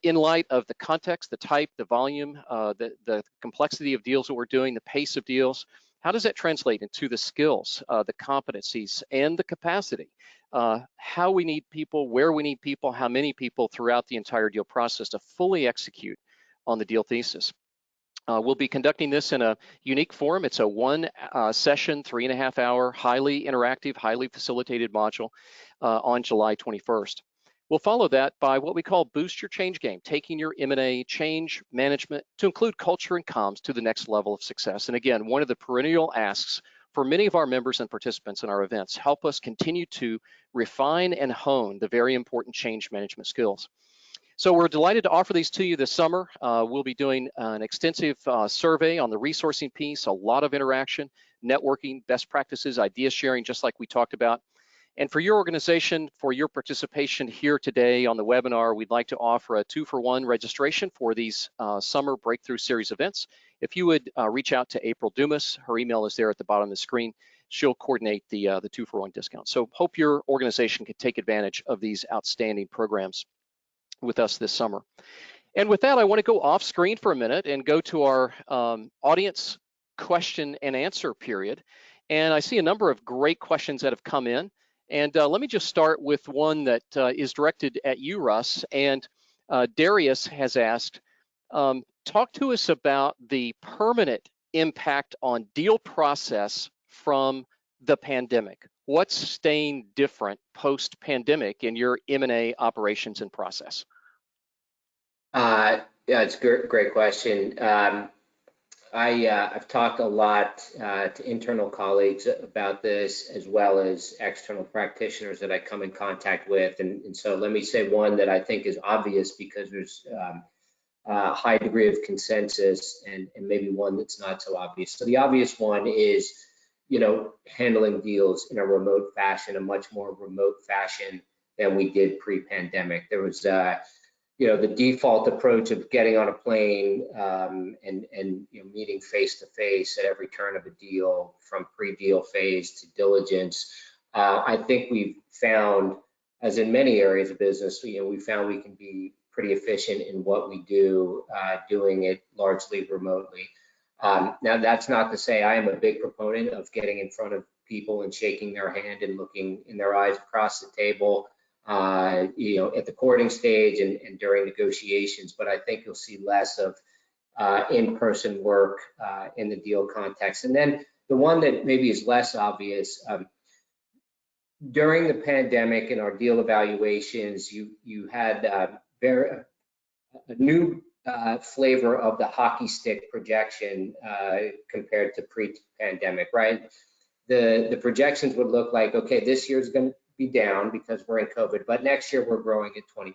in light of the context, the type, the volume, the complexity of deals that we're doing, the pace of deals, how does that translate into the skills, the competencies, and the capacity? How we need people, where we need people, how many people throughout the entire deal process to fully execute on the deal thesis. We'll be conducting this in a unique forum. It's a one session, 3.5 hour, highly interactive, highly facilitated module on July 21st. We'll follow that by what we call Boost Your Change Game, taking your M&A change management to include culture and comms to the next level of success. And again, one of the perennial asks for many of our members and participants in our events help us continue to refine and hone the very important change management skills. So we're delighted to offer these to you this summer. We'll be doing an extensive survey on the resourcing piece, a lot of interaction, networking, best practices, idea sharing, just like we talked about. And for your organization, for your participation here today on the webinar, we'd like to offer a 2-for-1 registration for these summer Breakthrough Series events. If you would reach out to April Dumas, her email is there at the bottom of the screen. She'll coordinate the 2-for-1 discount. So hope your organization can take advantage of these outstanding programs with us this summer. And with that, I want to go off screen for a minute and go to our audience question and answer period. And I see a number of great questions that have come in. And let me just start with one that is directed at you, Russ. And Darius has asked, talk to us about the permanent impact on deal process from the pandemic. What's staying different post-pandemic in your M&A operations and process? Yeah, it's a great question. I've talked a lot to internal colleagues about this, as well as external practitioners that I come in contact with. And so let me say one that I think is obvious because there's a high degree of consensus, and maybe one that's not so obvious. So the obvious one is, handling deals in a remote fashion, a much more remote fashion than we did pre-pandemic. There was the default approach of getting on a plane and meeting face to face at every turn of a deal, from pre-deal phase to diligence. I think we've found, as in many areas of business, we found we can be pretty efficient in what we do, doing it largely remotely. Now, that's not to say I am a big proponent of getting in front of people and shaking their hand and looking in their eyes across the table, at the courting stage and during negotiations, but I think you'll see less of in-person work in the deal context. And then the one that maybe is less obvious, during the pandemic and our deal evaluations, you had a new flavor of the hockey stick projection compared to pre-pandemic, right? The projections would look like, okay, this year's going to be down because we're in COVID, but next year we're growing at 20%.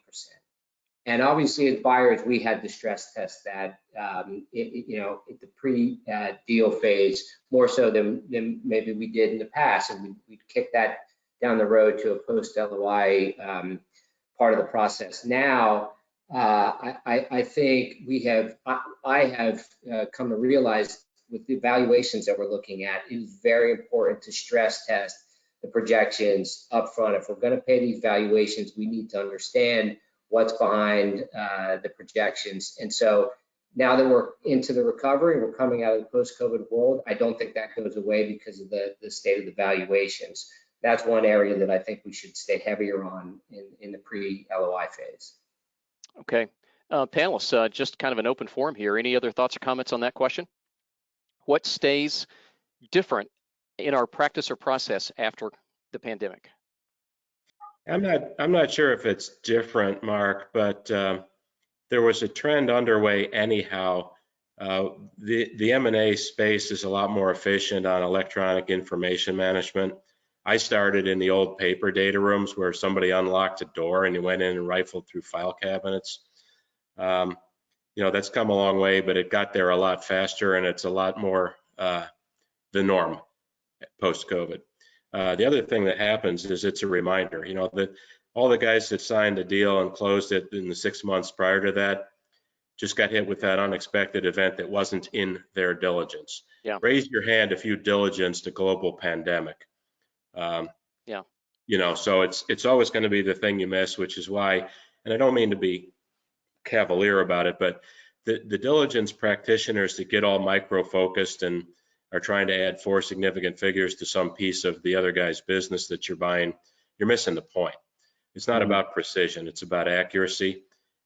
And obviously, as buyers, we had to stress test that, at the pre-deal phase, more so than maybe we did in the past, and we'd kick that down the road to a post-LOI part of the process. Now, I think I have come to realize with the evaluations that we're looking at, it is very important to stress test the projections up front. If we're going to pay these valuations, we need to understand what's behind the projections. And so now that we're into the recovery, we're coming out of the post-COVID world, I don't think that goes away because of the state of the valuations. That's one area that I think we should stay heavier on in the pre-LOI phase. Okay. Panelists, just kind of an open forum here. Any other thoughts or comments on that question? What stays different in our practice or process after the pandemic? I'm not sure if it's different, Mark, but there was a trend underway anyhow. The M&A space is a lot more efficient on electronic information management. I started in the old paper data rooms where somebody unlocked a door and you went in and rifled through file cabinets. That's come a long way, but it got there a lot faster, and it's a lot more the norm post-COVID. The other thing that happens is it's a reminder, that all the guys that signed the deal and closed it in the 6 months prior to that just got hit with that unexpected event that wasn't in their diligence. Yeah. Raise your hand if you diligenced a global pandemic. So it's always going to be the thing you miss, which is why, and I don't mean to be cavalier about it, but the diligence practitioners that get all micro-focused and are trying to add 4 significant figures to some piece of the other guy's business that you're buying, you're missing the point. It's not about precision, it's about accuracy,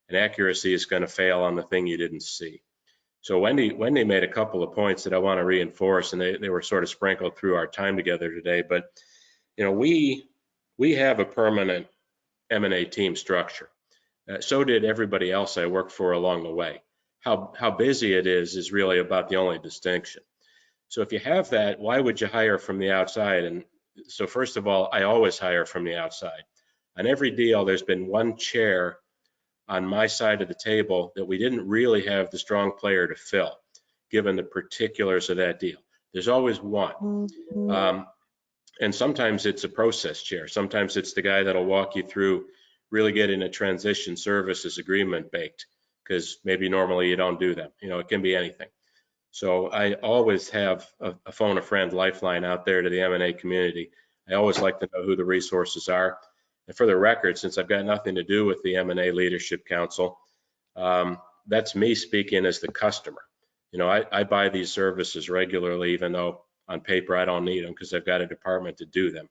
and accuracy is going to fail on the thing you didn't see. So Wendy made a couple of points that I want to reinforce, and they were sort of sprinkled through our time together today, but we have a permanent M&A team structure. So did everybody else I worked for along the way. How busy it is really about the only distinction. So if you have that, why would you hire from the outside? And so first of all, I always hire from the outside. On every deal, there's been one chair on my side of the table that we didn't really have the strong player to fill, given the particulars of that deal. There's always one. And sometimes it's a process chair. Sometimes it's the guy that'll walk you through really getting a transition services agreement baked, because maybe normally you don't do them. You know, it can be anything. So I always have a phone a friend lifeline out there to the M&A community. I always like to know who the resources are. And for the record, since I've got nothing to do with the M&A Leadership Council, that's me speaking as the customer. You know, I buy these services regularly, even though on paper I don't need them because I've got a department to do them.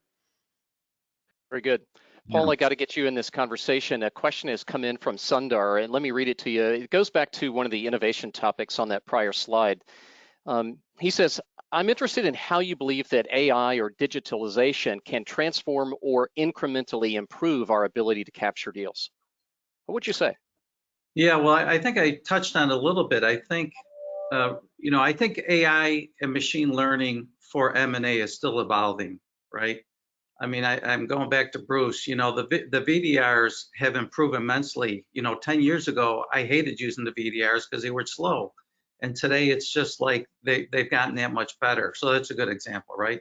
Very good. Paul, I got to get you in this conversation. A question has come in from Sundar, and let me read it to you. It goes back to one of the innovation topics on that prior slide. He says, I'm interested in how you believe that AI or digitalization can transform or incrementally improve our ability to capture deals. What would you say? Yeah, well, I think I touched on it a little bit. I think, you know, I think AI and machine learning for M&A is still evolving, right? I mean, I'm going back to Bruce. You know, the VDRs have improved immensely. You know, 10 years ago, I hated using the VDRs because they were slow. And today it's just like they've gotten that much better. So that's a good example, right?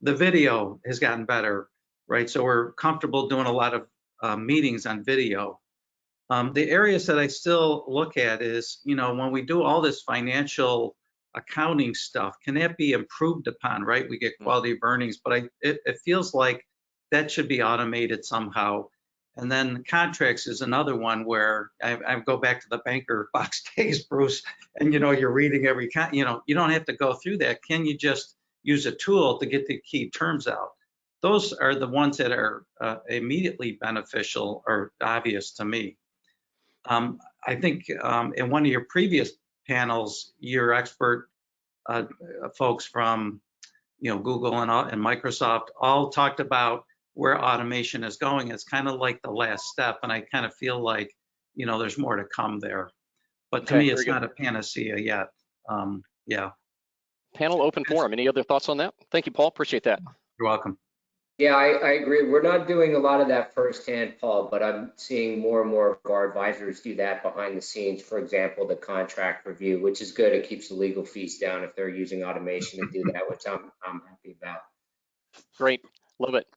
The video has gotten better, right? So we're comfortable doing a lot of meetings on video. The areas that I still look at is, you know, when we do all this financial accounting stuff, can that be improved upon, right? We get quality of earnings, but it feels like that should be automated somehow. And then contracts is another one where I go back to the banker box days, Bruce, and, you know, you're reading every, you know, you don't have to go through that. Can you just use a tool to get the key terms out? Those are the ones that are immediately beneficial or obvious to me. I think in one of your previous panels, your expert folks from, you know, Google and Microsoft all talked about where automation is going. It's kind of like the last step, and I kind of feel like, you know, there's more to come there. But to me, it's not a panacea yet. Yeah. Panel open forum. Any other thoughts on that? Thank you, Paul. Appreciate that. You're welcome. Yeah, I agree. We're not doing a lot of that firsthand, Paul, but I'm seeing more and more of our advisors do that behind the scenes. For example, the contract review, which is good. It keeps the legal fees down if they're using automation to do that, which I'm happy about. Great. Love it.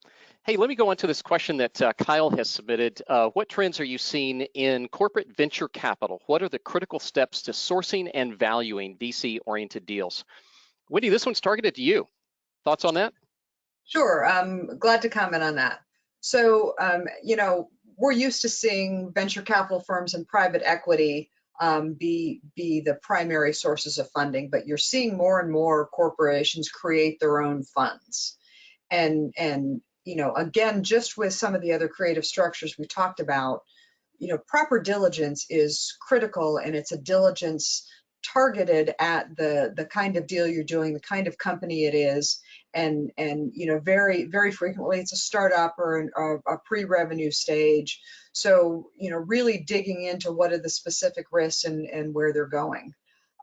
Hey, let me go on to this question that Kyle has submitted. What trends are you seeing in corporate venture capital? What are the critical steps to sourcing and valuing VC-oriented deals? Wendy, this one's targeted to you. Thoughts on that? Sure, I'm glad to comment on that. So, you know, we're used to seeing venture capital firms and private equity be the primary sources of funding, but you're seeing more and more corporations create their own funds. And you know, again, just with some of the other creative structures we talked about, you know, proper diligence is critical, and it's a diligence targeted at the kind of deal you're doing, the kind of company it is, and you know, very frequently it's a startup or a pre-revenue stage. So, you know, really digging into what are the specific risks and where they're going.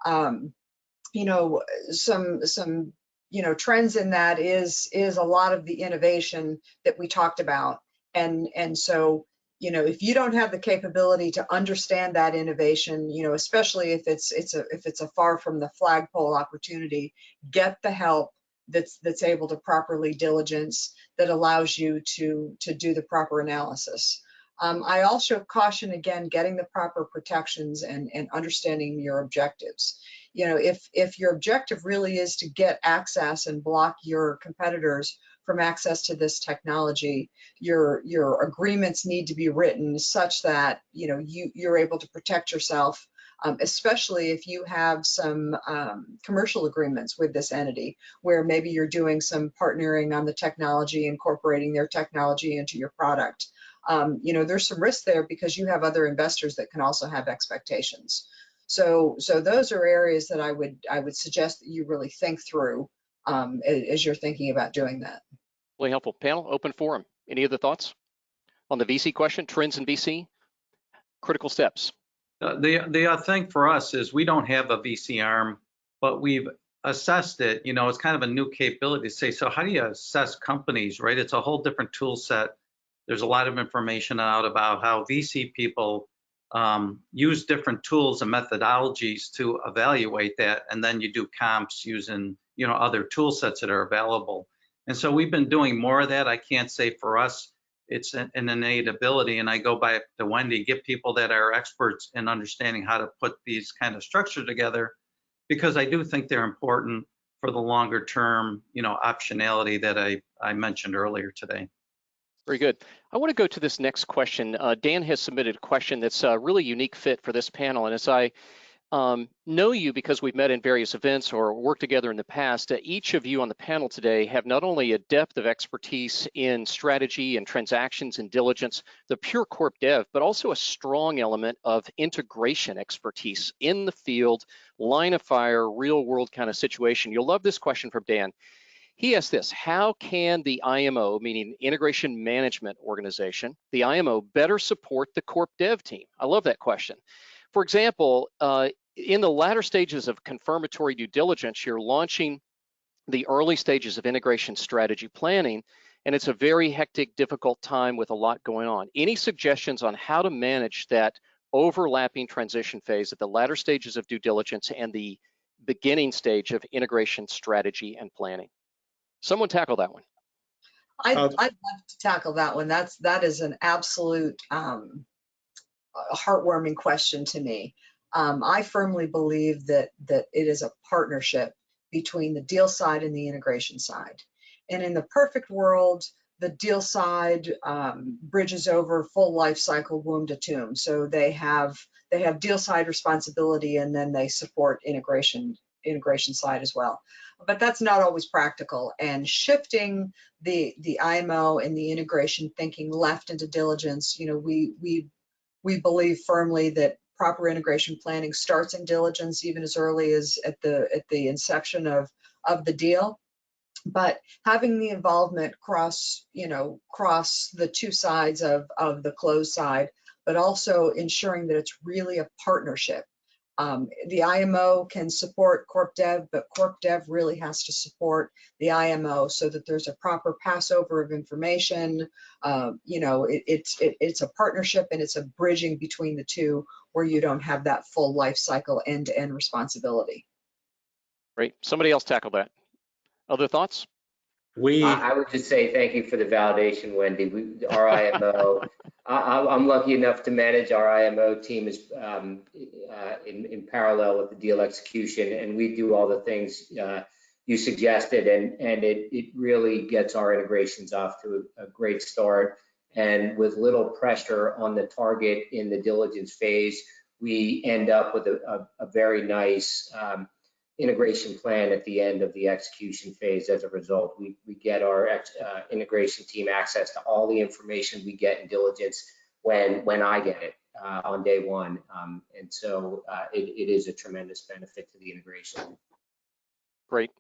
You know, some you know, trends in that is a lot of the innovation that we talked about, and so, you know, if you don't have the capability to understand that innovation, you know, especially if it's a far from the flagpole opportunity, get the help that's able to properly diligence, that allows you to do the proper analysis. I also caution, again, getting the proper protections and understanding your objectives. You know, if your objective really is to get access and block your competitors from access to this technology, your agreements need to be written such that, you know, you're able to protect yourself, especially if you have some commercial agreements with this entity where maybe you're doing some partnering on the technology, incorporating their technology into your product. You know, there's some risk there because you have other investors that can also have expectations. So those are areas that I would suggest that you really think through as you're thinking about doing that. Really helpful. Panel, open forum. Any other thoughts on the VC question, trends in VC, critical steps? The thing for us is we don't have a VC arm, but we've assessed it, you know, it's kind of a new capability to say, so how do you assess companies, right? It's a whole different tool set. There's a lot of information out about how VC people use different tools and methodologies to evaluate that, and then you do comps using, you know, other tool sets that are available. And so we've been doing more of that. I can't say for us it's an innate ability, and I go back to Wendy, get people that are experts in understanding how to put these kind of structures together, because I do think they're important for the longer term, you know, optionality that I mentioned earlier today. Very good. I want to go to this next question. Dan has submitted a question that's a really unique fit for this panel. And as I know you because we've met in various events or worked together in the past, each of you on the panel today have not only a depth of expertise in strategy and transactions and diligence, the pure corp dev, but also a strong element of integration expertise in the field, line of fire, real world kind of situation. You'll love this question from Dan. He asked this: how can the IMO, meaning Integration Management Organization, the IMO better support the corp dev team? I love that question. For example, in the latter stages of confirmatory due diligence, you're launching the early stages of integration strategy planning, and it's a very hectic, difficult time with a lot going on. Any suggestions on how to manage that overlapping transition phase at the latter stages of due diligence and the beginning stage of integration strategy and planning? Someone tackle that one. I'd love to tackle that one. That is an absolute heartwarming question to me. I firmly believe that it is a partnership between the deal side and the integration side. And in the perfect world, the deal side bridges over full life cycle womb to tomb. So they have deal side responsibility, and then they support integration side as well. But that's not always practical, and shifting the IMO and the integration thinking left into diligence, you know, we believe firmly that proper integration planning starts in diligence even as early as at the inception of the deal. But having the involvement cross the two sides of the close side, but also ensuring that it's really a partnership. The IMO can support Corp Dev, but Corp Dev really has to support the IMO so that there's a proper passover of information. You know, it's a partnership, and it's a bridging between the two where you don't have that full life cycle end-to-end responsibility. Great. Somebody else tackle that. Other thoughts? I would just say thank you for the validation, Wendy. Our IMO, I'm lucky enough to manage our IMO team is in parallel with the deal execution, and we do all the things you suggested, and it really gets our integrations off to a great start. And with little pressure on the target in the diligence phase, we end up with a very nice integration plan at the end of the execution phase. As a result, we get our integration team access to all the information we get in diligence when I get it on day one. And so it is a tremendous benefit to the integration. Great.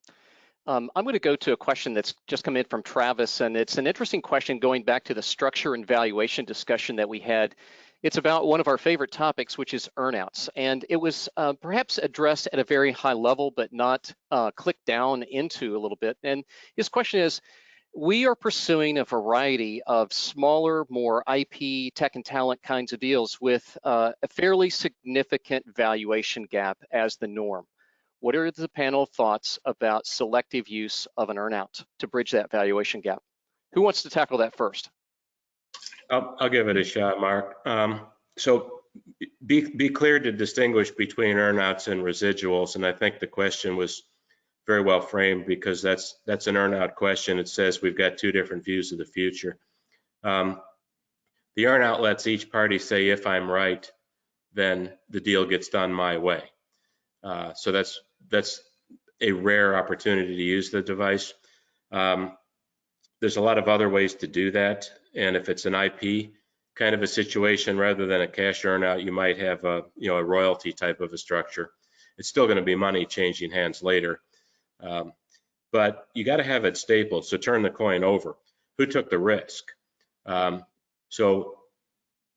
I'm going to go to a question that's just come in from Travis, and it's an interesting question going back to the structure and valuation discussion that we had. It's about one of our favorite topics, which is earnouts. And it was perhaps addressed at a very high level, but not clicked down into a little bit. And his question is, we are pursuing a variety of smaller, more IP, tech and talent kinds of deals with a fairly significant valuation gap as the norm. What are the panel thoughts about selective use of an earnout to bridge that valuation gap? Who wants to tackle that first? I'll give it a shot, Mark. So be clear to distinguish between earnouts and residuals, and I think the question was very well framed because that's an earnout question. It says we've got two different views of the future. The earnout lets each party say, if I'm right, then the deal gets done my way. So that's a rare opportunity to use the device. There's a lot of other ways to do that, and if it's an IP kind of a situation rather than a cash earnout, you might have a royalty type of a structure. It's still going to be money changing hands later, but you got to have it stapled. So turn the coin over. Who took the risk? So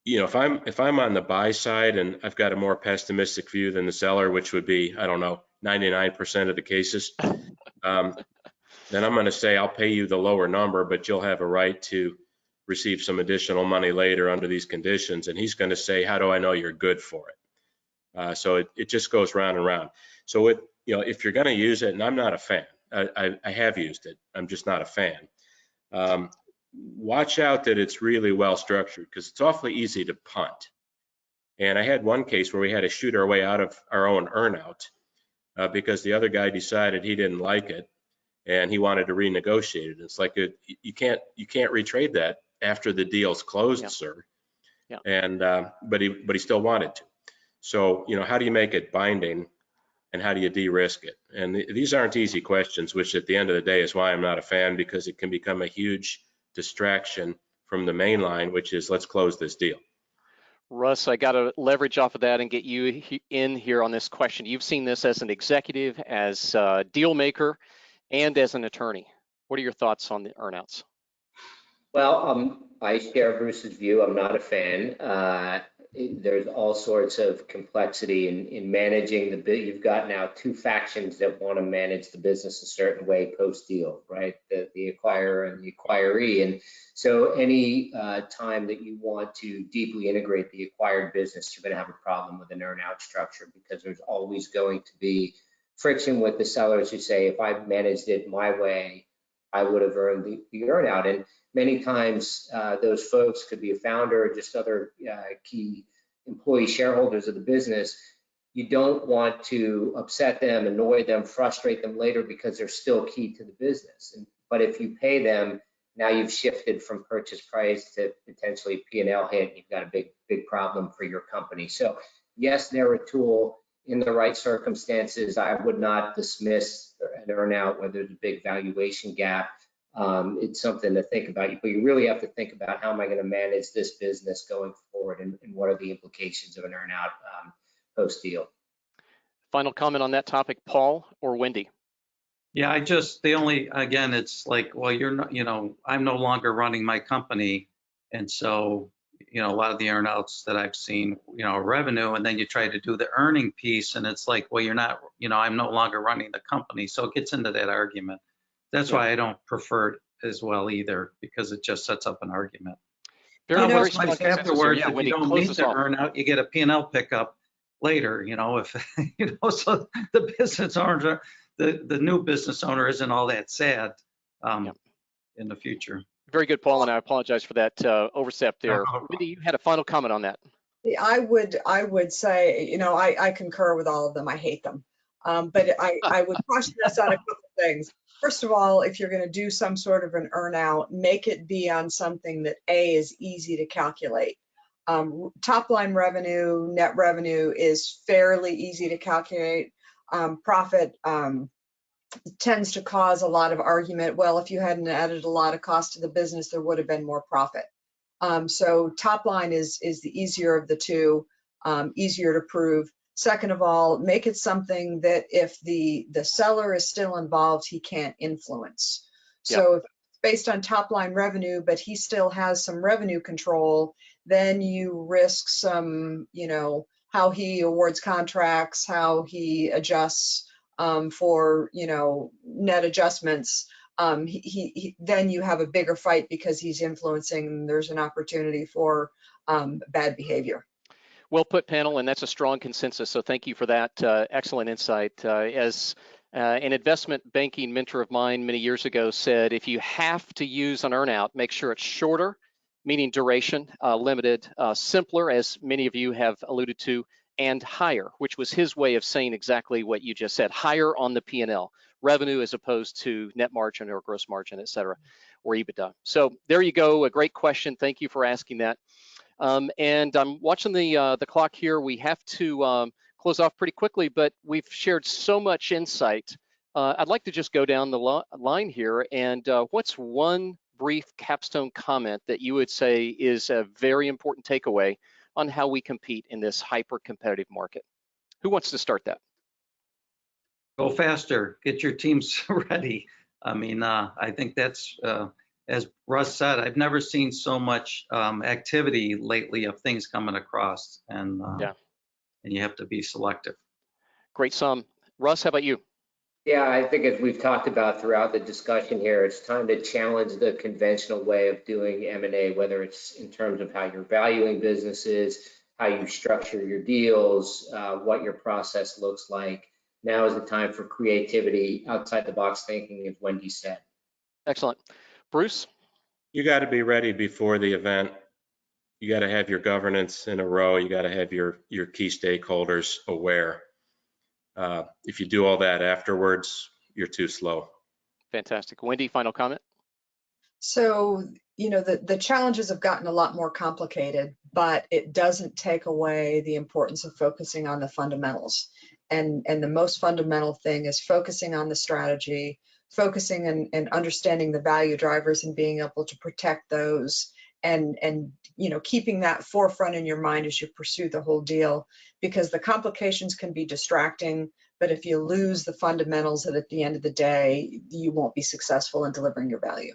if I'm on the buy side and I've got a more pessimistic view than the seller, which would be, I don't know, 99% of the cases, then I'm going to say I'll pay you the lower number, but you'll have a right to receive some additional money later under these conditions. And he's going to say, how do I know you're good for it? So it just goes round and round. So if you're going to use it, and I'm not a fan, I have used it, I'm just not a fan. Watch out that it's really well structured, because it's awfully easy to punt. And I had one case where we had to shoot our way out of our own earnout because the other guy decided he didn't like it and he wanted to renegotiate it. It's like you can't retrade that after the deal's closed, Yeah. sir. Yeah. And but he still wanted to. So how do you make it binding, and how do you de-risk it? And these aren't easy questions, which at the end of the day is why I'm not a fan, because it can become a huge distraction from the main line, which is let's close this deal. Russ, I got to leverage off of that and get you in here on this question. You've seen this as an executive, as a deal maker, and as an attorney. What are your thoughts on the earnouts? Well, I share Bruce's view. I'm not a fan. There's all sorts of complexity in managing the bid. You've got now two factions that want to manage the business a certain way post-deal, right? The acquirer and the acquiree. And so any time that you want to deeply integrate the acquired business, you're going to have a problem with an earnout structure, because there's always going to be friction with the sellers who say, if I managed it my way, I would have earned the earnout. And many times those folks could be a founder or just other key employee shareholders of the business. You don't want to upset them, annoy them, frustrate them later, because they're still key to the business. But if you pay them, now you've shifted from purchase price to potentially P&L hit. You've got a big problem for your company. So yes, they're a tool in the right circumstances. I would not dismiss an earnout where there's a big valuation gap. It's something to think about, but you really have to think about, how am I going to manage this business going forward, and what are the implications of an earnout post-deal. Final comment on that topic, Paul or Wendy? Yeah, again, it's like, well, you're not, I'm no longer running my company. And so, a lot of the earnouts that I've seen, revenue, and then you try to do the earning piece, and it's like, well, you're not, I'm no longer running the company. So it gets into that argument. That's why I don't prefer it as well either, because it just sets up an argument. Very strong afterwards, yeah, if Wendy, you don't meet the earnout, you get a P&L pickup later, if, so the business owner, the new business owner isn't all that sad in the future. Very good, Paul, and I apologize for that overstep there. Wendy, you had a final comment on that. I would say, I concur with all of them. I hate them. But I would caution us on a couple of things. First of all, if you're going to do some sort of an earnout, make it be on something that is easy to calculate. Top line revenue, net revenue is fairly easy to calculate. Profit tends to cause a lot of argument. Well, if you hadn't added a lot of cost to the business, there would have been more profit. So top line is the easier of the two, easier to prove. Second of all, make it something that if the seller is still involved, he can't influence. So if it's based on top line revenue, but he still has some revenue control, then you risk some, how he awards contracts, how he adjusts for, net adjustments. Then you have a bigger fight because he's influencing, and there's an opportunity for bad behavior. Well put, panel, and that's a strong consensus. So thank you for that excellent insight. As an investment banking mentor of mine many years ago said, if you have to use an earnout, make sure it's shorter, meaning duration, limited, simpler, as many of you have alluded to, and higher, which was his way of saying exactly what you just said, higher on the P&L, revenue as opposed to net margin or gross margin, et cetera, or EBITDA. So there you go, a great question. Thank you for asking that. And I'm watching the clock here. We have to close off pretty quickly, but we've shared so much insight. I'd like to just go down the line here. And what's one brief capstone comment that you would say is a very important takeaway on how we compete in this hyper-competitive market? Who wants to start that? Go faster. Get your teams ready. I mean, I think that's as Russ said, I've never seen so much activity lately of things coming across, and you have to be selective. Great sum. Russ, how about you? Yeah, I think as we've talked about throughout the discussion here, it's time to challenge the conventional way of doing M&A, whether it's in terms of how you're valuing businesses, how you structure your deals, what your process looks like. Now is the time for creativity, outside the box thinking, as Wendy said. Excellent. Bruce? You got to be ready before the event. You got to have your governance in a row. You got to have your key stakeholders aware. If you do all that afterwards, you're too slow. Fantastic. Wendy, final comment? So, the challenges have gotten a lot more complicated, but it doesn't take away the importance of focusing on the fundamentals. And the most fundamental thing is focusing on the strategy, focusing and understanding the value drivers and being able to protect those, and keeping that forefront in your mind as you pursue the whole deal, because the complications can be distracting, but if you lose the fundamentals, at the end of the day, you won't be successful in delivering your value.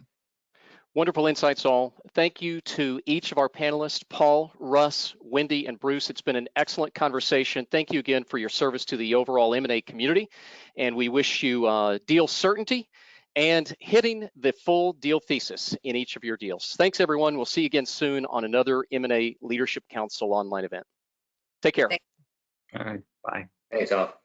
Wonderful insights all. Thank you to each of our panelists, Paul, Russ, Wendy, and Bruce. It's been an excellent conversation. Thank you again for your service to the overall M&A community, and we wish you deal certainty and hitting the full deal thesis in each of your deals. Thanks, everyone. We'll see you again soon on another M&A Leadership Council online event. Take care. All right, bye. Thanks all.